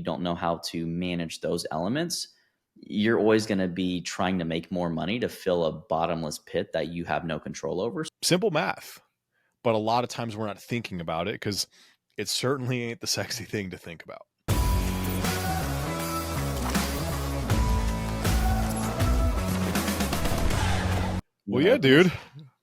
don't know how to manage those elements, you're always going to be trying to make more money to fill a bottomless pit that you have no control over. Simple math. But a lot of times we're not thinking about it because it certainly ain't the sexy thing to think about. Well, yeah, dude.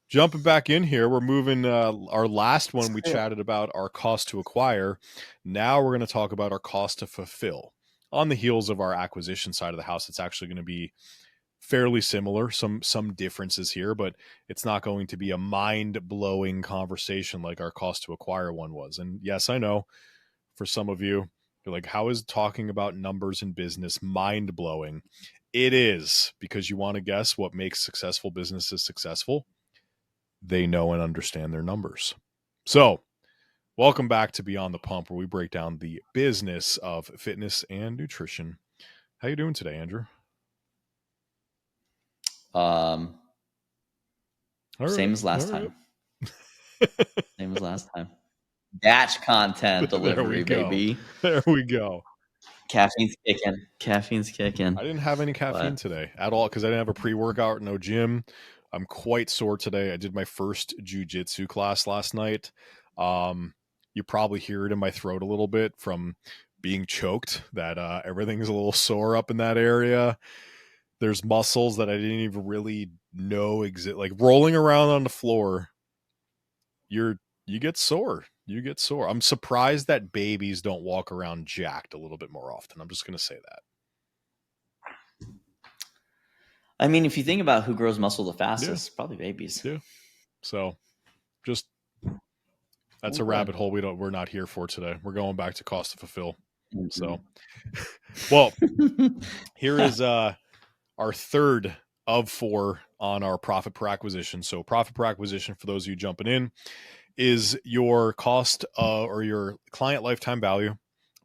Jumping back in here, we're moving our last one we chatted about our cost to acquire. Now we're going to talk about our cost to fulfill. On the heels of our acquisition side of the house, it's actually going to be fairly similar, some differences here, but it's not going to be a mind-blowing conversation like our cost to acquire one was. And yes, I know for some of you, you're like, how is talking about numbers in business mind-blowing? It is, because you want to guess what makes successful businesses successful. They know and understand their numbers. So welcome back to Beyond the Pump, where we break down the business of fitness and nutrition. How you doing today, Andrew? Same as last time. Same as last time. Batch content delivery, baby. There we go. Caffeine's kicking. I didn't have any caffeine today at all because I didn't have a pre-workout, no gym. I'm quite sore today. I did my first jiu-jitsu class last night. You probably hear it in my throat a little bit from being choked, that everything's a little sore up in that area. There's muscles that I didn't even really know exist. Like rolling around on the floor, you get sore. You get sore. I'm surprised that babies don't walk around jacked a little bit more often. I'm just going to say that. I mean, if you think about who grows muscle the fastest, probably babies. Yeah. So just, that's a rabbit hole we're not here for today. We're going back to cost to fulfill. Mm-hmm. So, well, here is our third of 4 on our profit per acquisition. So profit per acquisition, for those of you jumping in, is your cost or your client lifetime value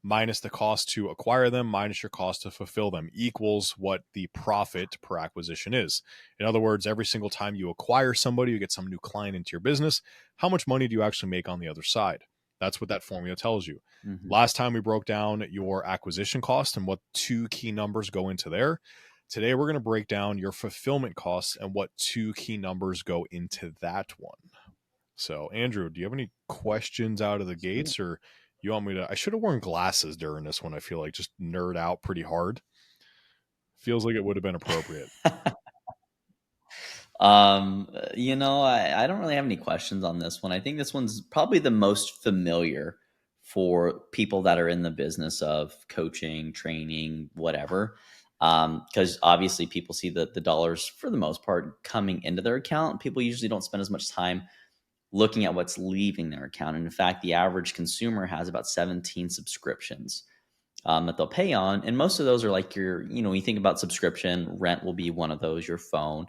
minus the cost to acquire them minus your cost to fulfill them equals what the profit per acquisition is. In other words, every single time you acquire somebody, you get some new client into your business, how much money do you actually make on the other side? That's what that formula tells you. Mm-hmm. Last time we broke down your acquisition cost and what 2 key numbers go into there. Today, we're going to break down your fulfillment costs and what 2 key numbers go into that one. So, Andrew, do you have any questions out of the gates, or you want me to? I should have worn glasses during this one. I feel like just nerd out pretty hard. Feels like it would have been appropriate. I don't really have any questions on this one. I think this one's probably the most familiar for people that are in the business of coaching, training, whatever. Because obviously people see the dollars for the most part coming into their account. People usually don't spend as much time looking at what's leaving their account. And in fact, the average consumer has about 17 subscriptions that they'll pay on. And most of those are like you think about subscription, rent will be one of those, your phone,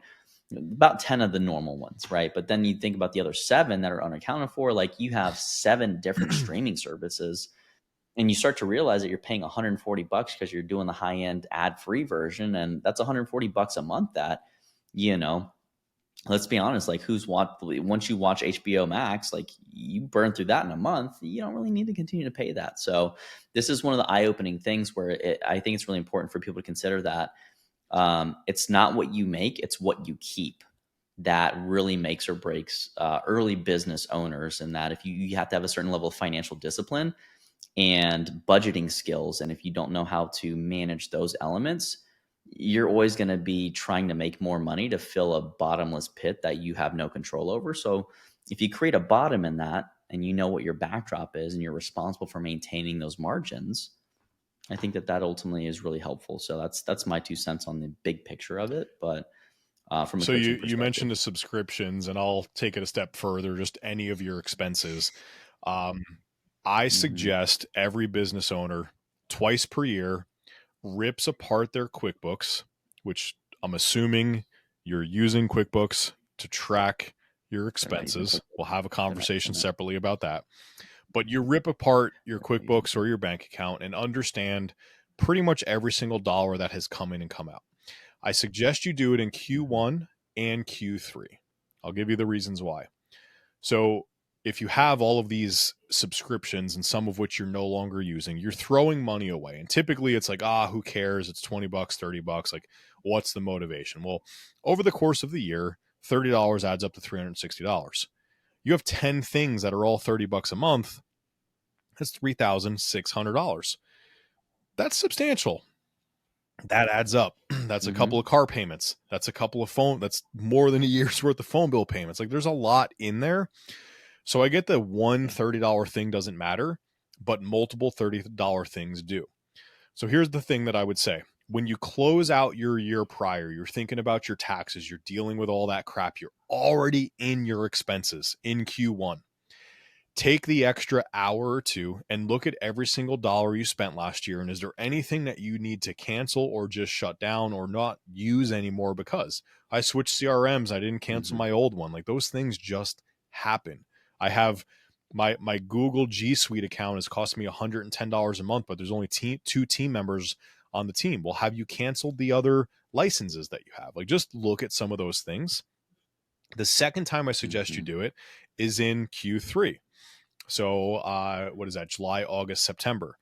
about 10 of the normal ones, right? But then you think about the other 7 that are unaccounted for, like you have 7 different streaming services. And you start to realize that you're paying $140 because you're doing the high-end ad-free version. And that's $140 a month that, let's be honest, like once you watch HBO Max, like you burn through that in a month, you don't really need to continue to pay that. So this is one of the eye-opening things where I think it's really important for people to consider that it's not what you make, it's what you keep that really makes or breaks early business owners. And that if you have to have a certain level of financial discipline and budgeting skills. And if you don't know how to manage those elements, you're always going to be trying to make more money to fill a bottomless pit that you have no control over. So if you create a bottom in that and you know what your backdrop is and you're responsible for maintaining those margins, I think that ultimately is really helpful. So that's my 2 cents on the big picture of it. But from a so you mentioned the subscriptions, and I'll take it a step further, just any of your expenses. I suggest every business owner twice per year rips apart their QuickBooks, which I'm assuming you're using QuickBooks to track your expenses. We'll have a conversation separately about that. But you rip apart your QuickBooks or your bank account and understand pretty much every single dollar that has come in and come out. I suggest you do it in Q1 and Q3. I'll give you the reasons why. So if you have all of these subscriptions and some of which you're no longer using, you're throwing money away. And typically it's like, who cares? It's $20, $30. Like, what's the motivation? Well, over the course of the year, $30 adds up to $360. You have 10 things that are all $30 a month. That's $3,600. That's substantial. That adds up. That's a couple of car payments. That's a couple of phone. That's more than a year's worth of phone bill payments. Like, there's a lot in there. So I get the one $30 thing doesn't matter, but multiple $30 things do. So here's the thing that I would say. When you close out your year prior, you're thinking about your taxes, you're dealing with all that crap, you're already in your expenses in Q1. Take the extra hour or two and look at every single dollar you spent last year. And is there anything that you need to cancel or just shut down or not use anymore because I switched CRMs, I didn't cancel my old one? Like, those things just happen. I have my Google G Suite account has cost me $110 a month, but there's only two team members on the team. Well, have you canceled the other licenses that you have? Like, just look at some of those things. The second time I suggest you do it is in Q3. So what is that? July, August, September.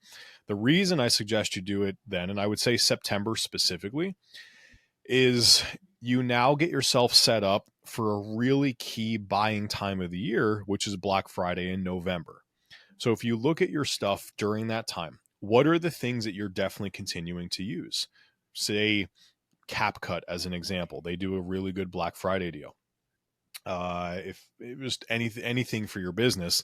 The reason I suggest you do it then, and I would say September specifically, is you now get yourself set up for a really key buying time of the year, which is Black Friday in November. So if you look at your stuff during that time, what are the things that you're definitely continuing to use? Say CapCut as an example. They do a really good Black Friday deal. If it was anything for your business,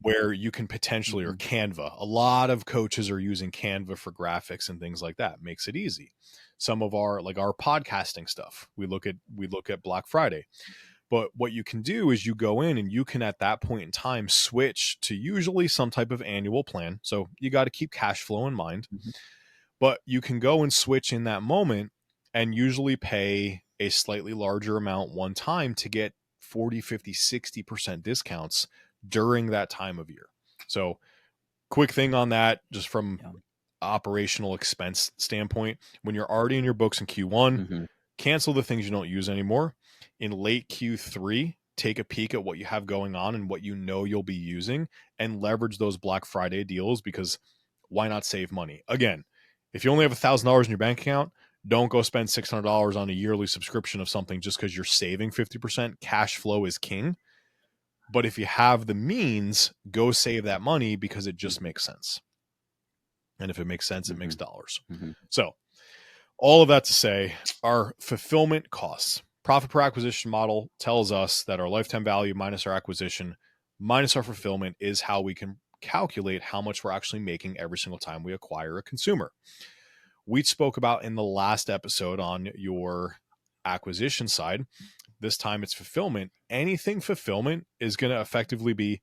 where you can potentially, or Canva. A lot of coaches are using Canva for graphics and things like that. Makes it easy. Some of our podcasting stuff, we look at Black Friday. But what you can do is you go in and you can at that point in time switch to usually some type of annual plan. So you got to keep cash flow in mind. But you can go and switch in that moment and usually pay a slightly larger amount one time to get 40, 50, 60% discounts during that time of year. So quick thing on that, just from operational expense standpoint, when you're already in your books in Q1, cancel the things you don't use anymore. In late Q3, take a peek at what you have going on and what you know you'll be using and leverage those Black Friday deals, because why not save money? Again, if you only have $1,000 in your bank account, don't go spend $600 on a yearly subscription of something just because you're saving 50%. Cash flow is king. But if you have the means, go save that money because it just makes sense. And if it makes sense, it makes dollars. So all of that to say, our fulfillment costs, profit per acquisition model tells us that our lifetime value minus our acquisition minus our fulfillment is how we can calculate how much we're actually making every single time we acquire a consumer. We spoke about in the last episode on your acquisition side. This time it's fulfillment. Anything fulfillment is going to effectively be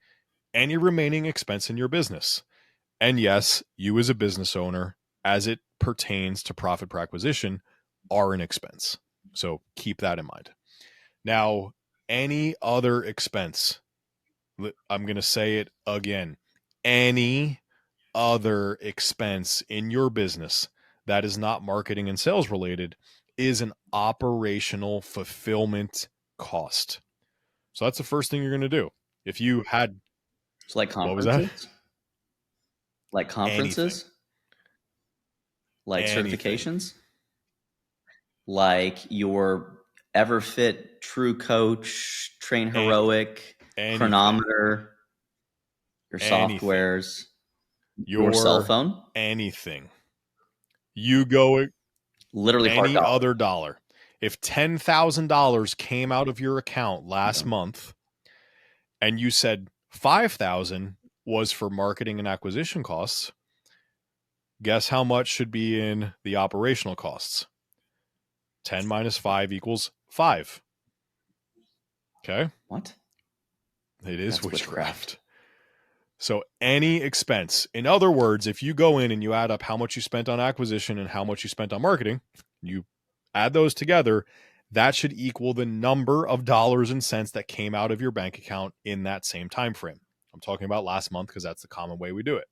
any remaining expense in your business. And yes, you as a business owner, as it pertains to profit per acquisition, are an expense. So keep that in mind. Now, any other expense, I'm going to say it again, any other expense in your business that is not marketing and sales related is an operational fulfillment cost. So that's the first thing you're going to do. If you had, so like what was that? Like conferences, anything. like certifications, like your EverFit, True Coach, Train Heroic, Chronometer, your softwares, your cell phone, anything. You go literally any other dollar. If $10,000 came out of your account last month and you said $5,000 was for marketing and acquisition costs, guess how much should be in the operational costs? 10 minus 5 equals 5. Okay. What? It is witchcraft. So any expense, in other words, if you go in and you add up how much you spent on acquisition and how much you spent on marketing, you add those together, that should equal the number of dollars and cents that came out of your bank account in that same time frame. I'm talking about last month because that's the common way we do it.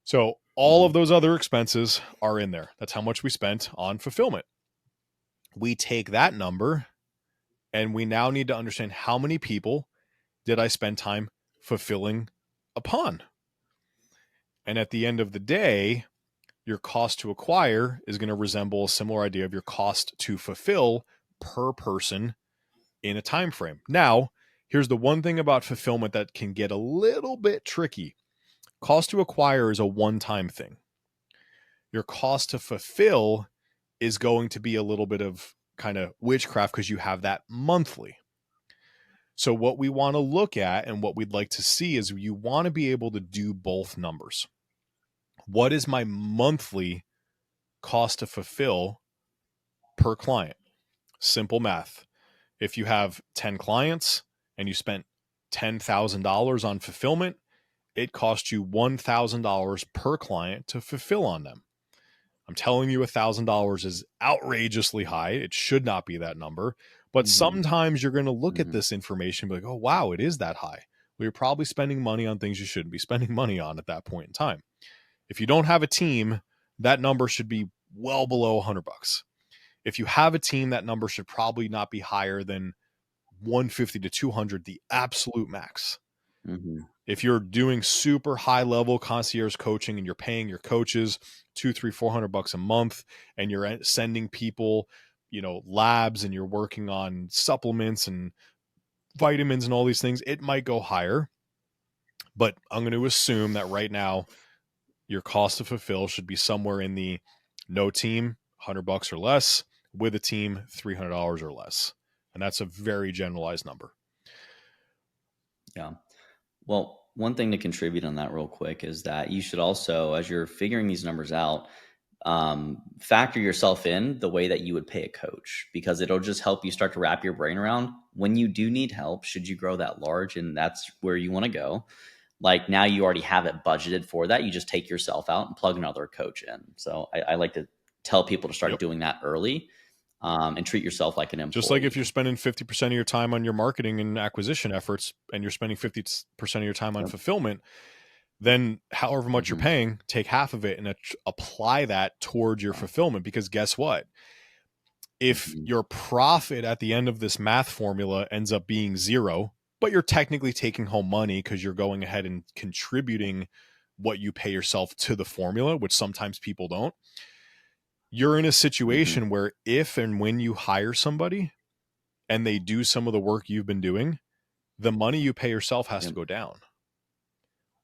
So all of those other expenses are in there. That's how much we spent on fulfillment. We take that number and we now need to understand how many people did I spend time fulfilling upon? And at the end of the day, your cost to acquire is going to resemble a similar idea of your cost to fulfill per person in a time frame. Now, here's the one thing about fulfillment that can get a little bit tricky. Cost to acquire is a one-time thing. Your cost to fulfill is going to be a little bit of kind of witchcraft because you have that monthly. So what we want to look at and what we'd like to see is you want to be able to do both numbers. What is my monthly cost to fulfill per client? Simple math. If you have 10 clients and you spent $10,000 on fulfillment, it costs you $1,000 per client to fulfill on them. I'm telling you, $1,000 is outrageously high. It should not be that number. But Mm-hmm. sometimes you're going to look at Mm-hmm. this information and be like, oh, wow, it is that high. Well, you're probably spending money on things you shouldn't be spending money on at that point in time. If you don't have a team, that number should be well below $100. If you have a team, that number should probably not be higher than 150 to 200, the absolute max. Mm-hmm. If you're doing super high level concierge coaching and you're paying your coaches $200, $300, $400 a month, and you're sending people, labs, and you're working on supplements and vitamins and all these things, it might go higher. But I'm going to assume that right now your cost to fulfill should be somewhere in the no team, $100 or less, with a team, $300 or less. And that's a very generalized number. Yeah. Well, one thing to contribute on that real quick is that you should also, as you're figuring these numbers out, factor yourself in the way that you would pay a coach, because it'll just help you start to wrap your brain around when you do need help, should you grow that large and that's where you want to go. Like now you already have it budgeted for that. You just take yourself out and plug another coach in. So I like to tell people to start doing that early, and treat yourself like an employee. Just like if you're spending 50% of your time on your marketing and acquisition efforts and you're spending 50% of your time on fulfillment, then however much you're paying, take half of it and apply that towards your fulfillment. Because guess what? If your profit at the end of this math formula ends up being zero, but you're technically taking home money because you're going ahead and contributing what you pay yourself to the formula, which sometimes people don't, you're in a situation where if and when you hire somebody and they do some of the work you've been doing, the money you pay yourself has to go down.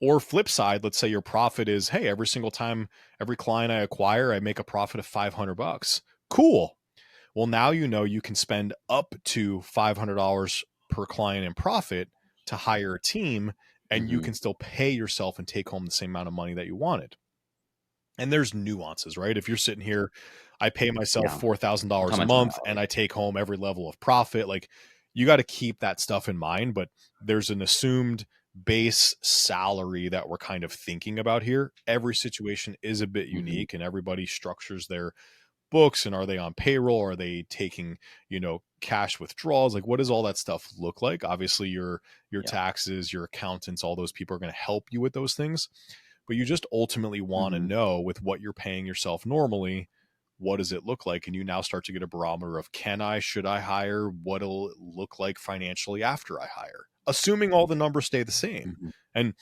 Or flip side, let's say your profit is, hey, every single time, every client I acquire, I make a profit of $500. Cool. Well, now you can spend up to $500 per client in profit to hire a team, and you can still pay yourself and take home the same amount of money that you wanted. And there's nuances, right? If you're sitting here, I pay myself $4,000 a month and I take home every level of profit, like you got to keep that stuff in mind. But there's an assumed base salary that we're kind of thinking about here. Every situation is a bit unique and everybody structures their books. And are they on payroll? Are they taking, cash withdrawals? Like what does all that stuff look like? Obviously your taxes, your accountants, all those people are going to help you with those things. But you just ultimately want to know with what you're paying yourself normally, what does it look like? And you now start to get a barometer of should I hire? What'll it look like financially after I hire? Assuming all the numbers stay the same. And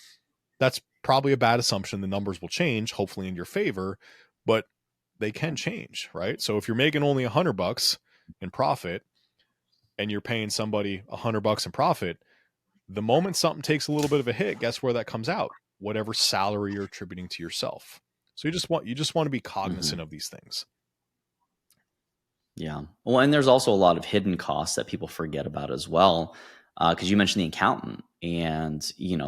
that's probably a bad assumption. The numbers will change, hopefully in your favor, but they can change, right? So if you're making only $100 in profit and you're paying somebody $100 in profit, the moment something takes a little bit of a hit, guess where that comes out? Whatever salary you're attributing to yourself. So you just want to be cognizant of these things. Yeah. Well, and there's also a lot of hidden costs that people forget about as well. Because you mentioned the accountant, and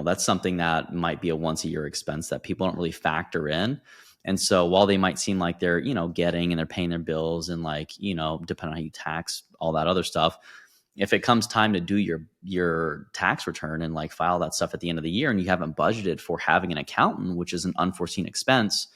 that's something that might be a once a year expense that people don't really factor in. And so while they might seem like they're getting and they're paying their bills and depending on how you tax all that other stuff, if it comes time to do your tax return and file that stuff at the end of the year and you haven't budgeted for having an accountant, which is an unforeseen expense,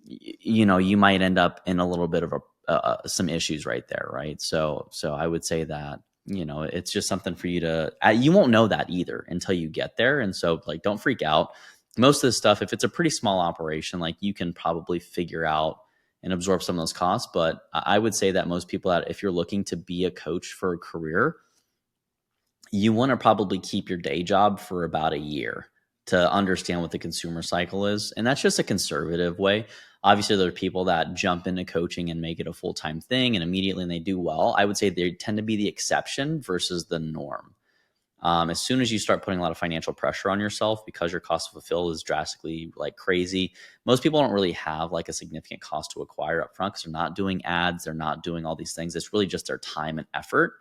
you might end up in a little bit of some issues right there, right? So I would say that it's just something for you to. You won't know that either until you get there, and so don't freak out. Most of this stuff, if it's a pretty small operation, you can probably figure out and absorb some of those costs. But I would say that most people, if you're looking to be a coach for a career, you want to probably keep your day job for about a year to understand what the consumer cycle is. And that's just a conservative way. Obviously, there are people that jump into coaching and make it a full-time thing and immediately they do well. I would say they tend to be the exception versus the norm. As soon as you start putting a lot of financial pressure on yourself because your cost to fulfill is drastically like crazy, most people don't really have like a significant cost to acquire up front because they're not doing ads, they're not doing all these things. It's really just their time and effort.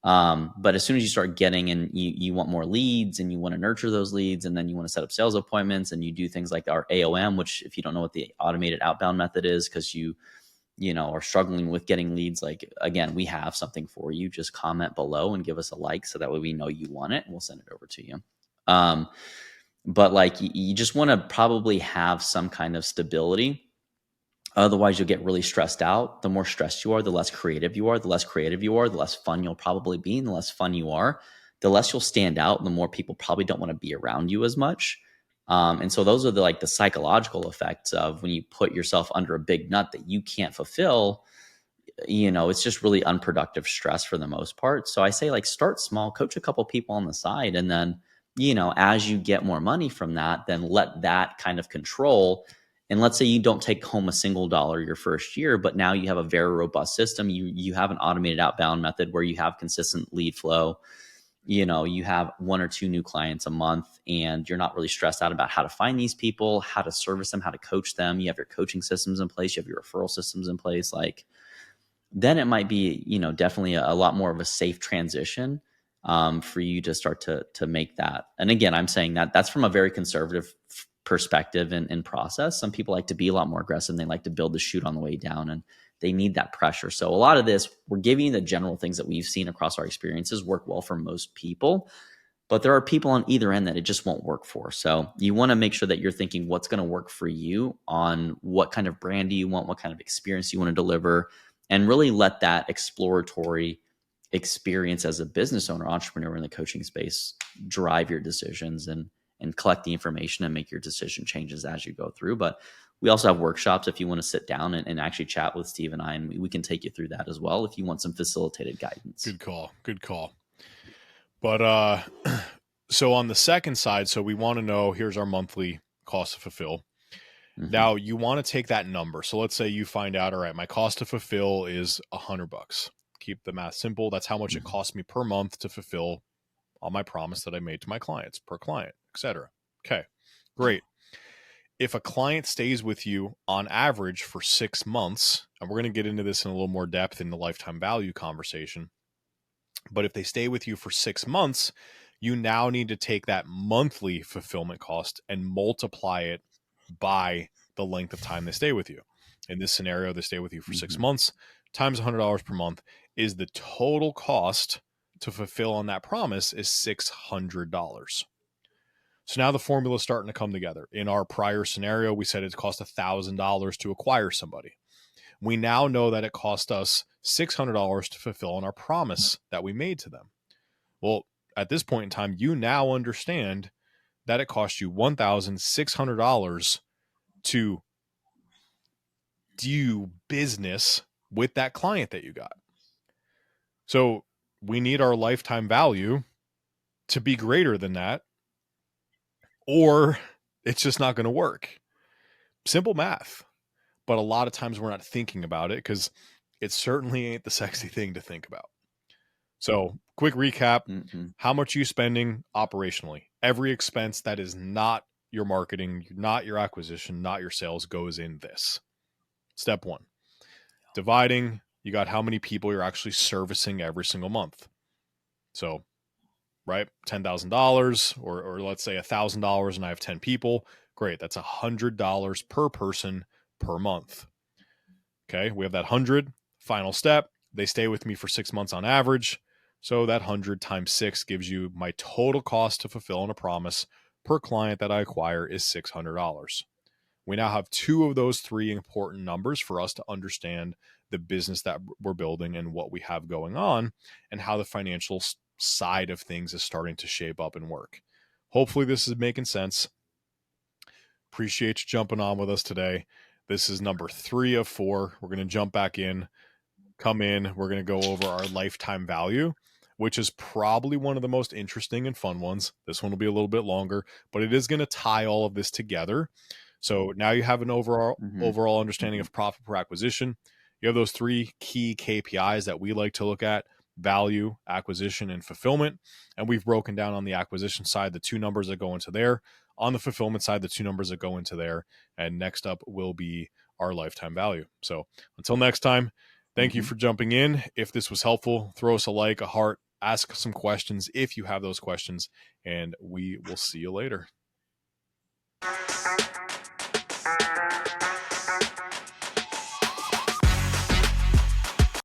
But as soon as you start getting and you want more leads and you want to nurture those leads and then you want to set up sales appointments and you do things like our AOM, which if you don't know what the automated outbound method is, because you know, are struggling with getting leads, like, again, we have something for you. Just comment below and give us a like so that way we know you want it and we'll send it over to you. But like you just want to probably have some kind of stability. Otherwise, you'll get really stressed out. The more stressed you are, the less creative you are. The less creative you are, the less fun you'll probably be. And the less fun you are, the less you'll stand out. And the more people probably don't want to be around you as much. And so those are the psychological effects of when you put yourself under a big nut that you can't fulfill. You know, it's just really unproductive stress for the most part. So I say, like, start small, coach a couple people on the side, and then, you know, as you get more money from that, then let that kind of control. And let's say you don't take home a single dollar your first year, but now you have a very robust system. You have an automated outbound method where you have consistent lead flow. You know, you have one or two new clients a month and you're not really stressed out about how to find these people, how to service them, how to coach them. You have your coaching systems in place, you have your referral systems in place. Like, then it might be, you know, definitely a lot more of a safe transition for you to start to make that. And again, I'm saying that that's from a very conservative perspective and process. Some people like to be a lot more aggressive and they like to build the chute on the way down and they need that pressure. So a lot of this, we're giving you the general things that we've seen across our experiences work well for most people. But there are people on either end that it just won't work for. So you want to make sure that you're thinking what's going to work for you, on what kind of brand do you want, what kind of experience you want to deliver, and really let that exploratory experience as a business owner, entrepreneur in the coaching space drive your decisions and collect the information and make your decision changes as you go through. But we also have workshops if you want to sit down and actually chat with Steve and I, and we can take you through that as well if you want some facilitated guidance. Good call. Good call. But so on the second side, so we want to know, here's our monthly cost to fulfill. Mm-hmm. Now you want to take that number. So let's say you find out, all right, my cost to fulfill is $100. Keep the math simple. That's how much it costs me per month to fulfill on my promise that I made to my clients per client, etc. Okay, great. If a client stays with you on average for 6 months, and we're going to get into this in a little more depth in the lifetime value conversation, but if they stay with you for 6 months, you now need to take that monthly fulfillment cost and multiply it by the length of time they stay with you. In this scenario, they stay with you for 6 months, times $100 per month is the total cost to fulfill on that promise is $600. So now the formula is starting to come together. In our prior scenario, we said it cost $1,000 to acquire somebody. We now know that it cost us $600 to fulfill on our promise that we made to them. Well, at this point in time, you now understand that it cost you $1,600 to do business with that client that you got. So we need our lifetime value to be greater than that, or it's just not going to work. Simple math. But a lot of times we're not thinking about it because it certainly ain't the sexy thing to think about. So quick recap, how much are you spending operationally? Every expense that is not your marketing, not your acquisition, not your sales goes in this. Step one, dividing, you got how many people you're actually servicing every single month. So, right, $10,000 or let's say $1,000 and I have 10 people. Great, that's $100 per person per month. Okay, we have that 100. Final step, they stay with me for 6 months on average. So that 100 times 6 gives you my total cost to fulfill on a promise per client that I acquire is $600. We now have two of those three important numbers for us to understand the business that we're building and what we have going on and how the financial side of things is starting to shape up and work. Hopefully this is making sense. Appreciate you jumping on with us today. This is number 3 of 4. We're going to jump back in, come in. We're going to go over our lifetime value. which is probably one of the most interesting and fun ones. This one will be a little bit longer, but it is going to tie all of this together. So now you have an overall understanding of profit per acquisition. You have those 3 key KPIs that we like to look at: value, acquisition, and fulfillment. And we've broken down on the acquisition side the 2 numbers that go into there. On the fulfillment side, the 2 numbers that go into there. And next up will be our lifetime value. So until next time, thank you for jumping in. If this was helpful, throw us a like, a heart, ask some questions if you have those questions, and we will see you later.